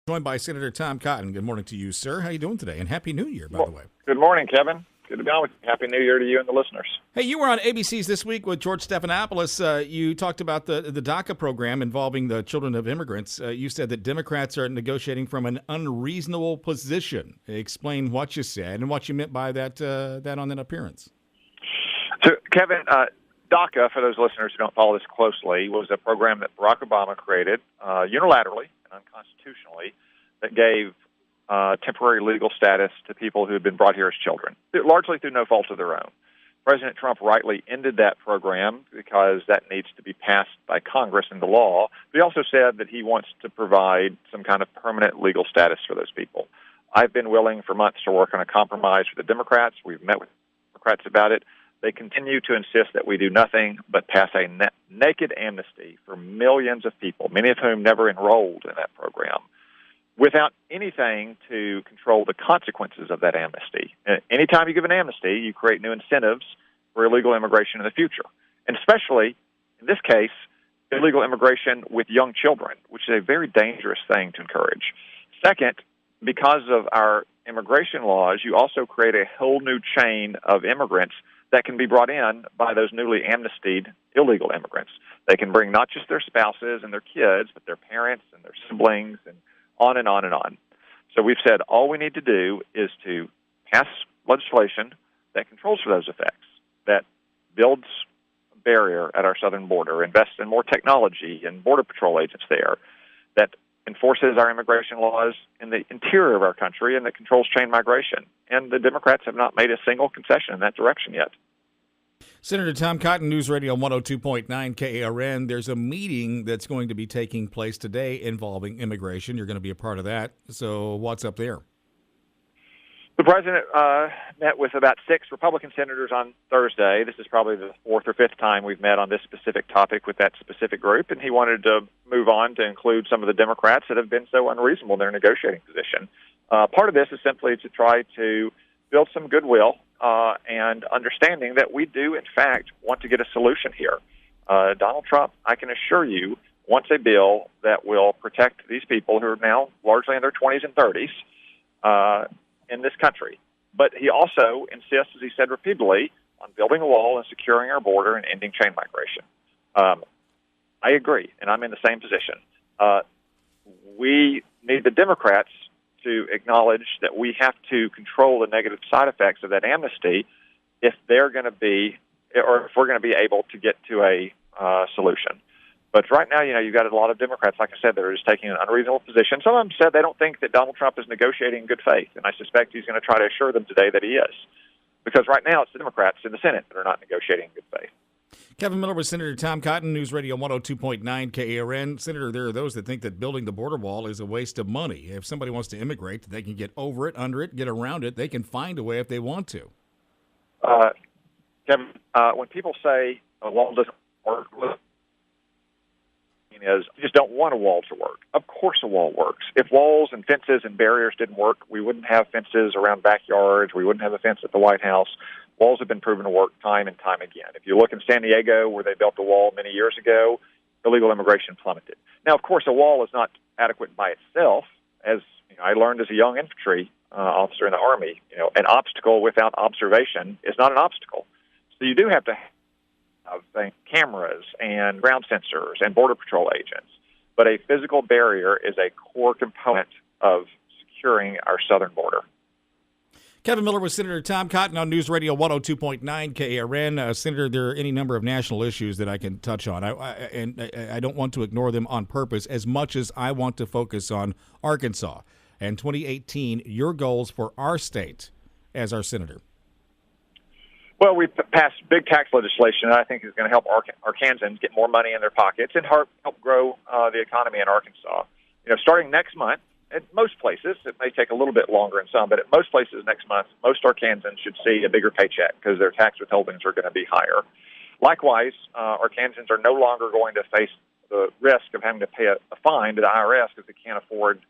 Joined by Senator Tom Cotton. Good morning to you, sir. How you doing today? And Happy New Year, by the way. Good morning, Kevin. Good to be on with you. Happy New Year to you and the listeners. Hey, you were on ABC's This Week with George Stephanopoulos. You talked about the DACA program involving the children of immigrants. You said that Democrats are negotiating from an unreasonable position. Explain what you said and what you meant by that on that appearance. So, Kevin, DACA, for those listeners who don't follow this closely, was a program that Barack Obama created unilaterally and unconstitutionally that gave temporary legal status to people who had been brought here as children, largely through no fault of their own. President Trump rightly ended that program because that needs to be passed by Congress into law. But he also said that he wants to provide some kind of permanent legal status for those people. I've been willing for months to work on a compromise with the Democrats. We've met with Democrats about it. They continue to insist that we do nothing but pass a naked amnesty for millions of people, many of whom never enrolled in that program, without anything to control the consequences of that amnesty. Anytime you give an amnesty, you create new incentives for illegal immigration in the future, and especially, in this case, illegal immigration with young children, which is a very dangerous thing to encourage. Second, because of our immigration laws, you also create a whole new chain of immigrants that can be brought in by those newly amnestied illegal immigrants. They can bring not just their spouses and their kids, but their parents and their siblings and on and on and on. So we've said all we need to do is to pass legislation that controls for those effects, that builds a barrier at our southern border, invests in more technology and Border Patrol agents there, that enforces our immigration laws in the interior of our country, and that controls chain migration. And the Democrats have not made a single concession in that direction yet. Senator Tom Cotton, News Radio 102.9 KARN. There's a meeting that's going to be taking place today involving immigration. You're going to be a part of that. So what's up there? The president met with about 6 Republican senators on Thursday. This is probably the 4th or 5th time we've met on this specific topic with that specific group, and he wanted to move on to include some of the Democrats that have been so unreasonable in their negotiating position. Part of this is simply to try to build some goodwill and understanding that we do, in fact, want to get a solution here. Donald Trump, I can assure you, wants a bill that will protect these people who are now largely in their 20s and 30s in this country. But he also insists, as he said repeatedly, on building a wall and securing our border and ending chain migration. I agree, and I'm in the same position. We need the Democrats to acknowledge that we have to control the negative side effects of that amnesty if they're going to be, or if we're going to be able to get to a solution. But right now, you've got a lot of Democrats, like I said, that are just taking an unreasonable position. Some of them said they don't think that Donald Trump is negotiating in good faith, and I suspect he's going to try to assure them today that he is. Because right now, it's the Democrats in the Senate that are not negotiating in good faith. Kevin Miller with Senator Tom Cotton, News Radio 102.9 KARN. Senator, there are those that think that building the border wall is a waste of money. If somebody wants to immigrate, they can get over it, under it, get around it. They can find a way if they want to. Kevin, when people say a wall doesn't work, is you just don't want a wall to work. Of course a wall works. If walls and fences and barriers didn't work, we wouldn't have fences around backyards. We wouldn't have a fence at the White House. Walls have been proven to work time and time again. If you look in San Diego, where they built a wall many years ago, illegal immigration plummeted. Now, of course, a wall is not adequate by itself. As I learned as a young infantry officer in the Army, an obstacle without observation is not an obstacle. So you do have to have cameras and ground sensors and Border Patrol agents. But a physical barrier is a core component of securing our southern border. Kevin Miller with Senator Tom Cotton on News Radio 102.9 KARN. Senator, there are any number of national issues that I can touch on, and I don't want to ignore them on purpose as much as I want to focus on Arkansas and 2018, your goals for our state as our senator. Well, we passed big tax legislation that I think is going to help Arkansans get more money in their pockets and help grow the economy in Arkansas. Starting next month, at most places, it may take a little bit longer in some, but at most places next month, most Arkansans should see a bigger paycheck because their tax withholdings are going to be higher. Likewise, Arkansans are no longer going to face the risk of having to pay a fine to the IRS because they can't afford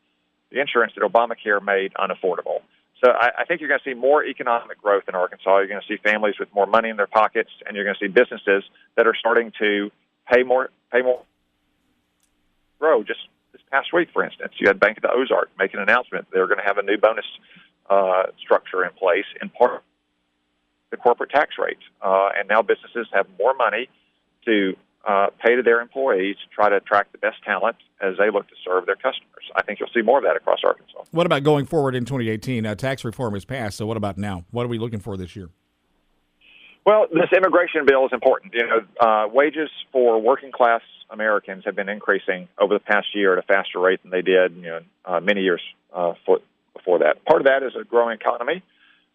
the insurance that Obamacare made unaffordable. So I think you're going to see more economic growth in Arkansas. You're going to see families with more money in their pockets, and you're going to see businesses that are starting to pay more, grow. Just this past week, for instance, you had Bank of the Ozark make an announcement they're going to have a new bonus structure in place, in part the corporate tax rate. And now businesses have more money to pay to their employees to try to attract the best talent as they look to serve their customers. I think you'll see more of that across Arkansas. What about going forward in 2018? Tax reform is passed, so what about now? What are we looking for this year? Well, this immigration bill is important. Wages for working class Americans have been increasing over the past year at a faster rate than they did many years before that. Part of that is a growing economy,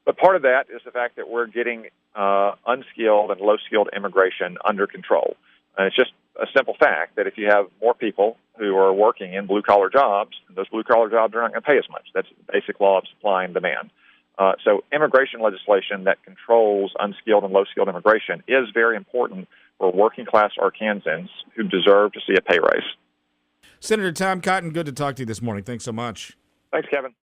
but part of that is the fact that we're getting unskilled and low-skilled immigration under control. And it's just a simple fact that if you have more people who are working in blue-collar jobs, those blue-collar jobs are not going to pay as much. That's the basic law of supply and demand. So immigration legislation that controls unskilled and low-skilled immigration is very important for working-class Arkansans who deserve to see a pay raise. Senator Tom Cotton, good to talk to you this morning. Thanks so much. Thanks, Kevin.